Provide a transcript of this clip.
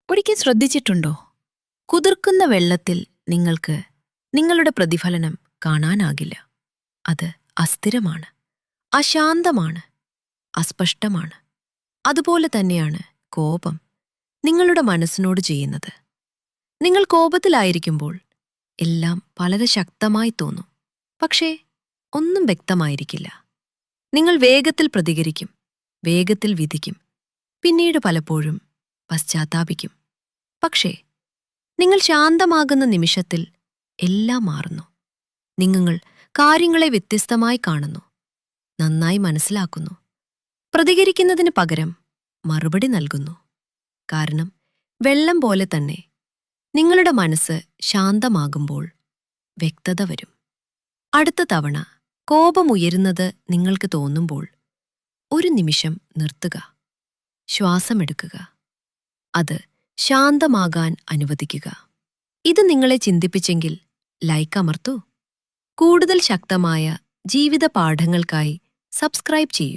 ഒരിക്കൽ ശ്രദ്ധിച്ചിട്ടുണ്ടോ? കുതിർക്കുന്ന വെള്ളത്തിൽ നിങ്ങൾക്ക് നിങ്ങളുടെ പ്രതിഫലനം കാണാനാകില്ല. അത് അസ്ഥിരമാണ്, അശാന്തമാണ്, അസ്പഷ്ടമാണ്. അതുപോലെ തന്നെയാണ് കോപം നിങ്ങളുടെ മനസ്സിനോട് ചെയ്യുന്നത്. നിങ്ങൾ കോപത്തിലായിരിക്കുമ്പോൾ എല്ലാം വളരെ ശക്തമായി തോന്നും, പക്ഷേ ഒന്നും വ്യക്തമായിരിക്കില്ല. നിങ്ങൾ വേഗത്തിൽ പ്രതികരിക്കും, വേഗത്തിൽ വിധിക്കും, പിന്നീട് പലപ്പോഴും പശ്ചാത്താപിക്കും. പക്ഷേ നിങ്ങൾ ശാന്തമാകുന്ന നിമിഷത്തിൽ എല്ലാം മാറുന്നു. നിങ്ങൾ കാര്യങ്ങളെ വ്യത്യസ്തമായി കാണുന്നു, നന്നായി മനസ്സിലാക്കുന്നു, പ്രതികരിക്കുന്നതിന് പകരം മറുപടി നൽകുന്നു. കാരണം വെള്ളം പോലെ തന്നെ നിങ്ങളുടെ മനസ്സ് ശാന്തമാകുമ്പോൾ വ്യക്തത വരും. അടുത്ത തവണ കോപമുയരുന്നത് നിങ്ങൾക്ക് തോന്നുമ്പോൾ ഒരു നിമിഷം നിർത്തുക, ശ്വാസമെടുക്കുക, അത് ശാന്തമാകാൻ അനുവദിക്കുക. ഇത് നിങ്ങളെ ചിന്തിപ്പിച്ചെങ്കിൽ ലൈക്ക് അമർത്തൂ. കൂടുതൽ ശക്തമായ ജീവിത പാഠങ്ങൾക്കായി സബ്സ്ക്രൈബ് ചെയ്യൂ.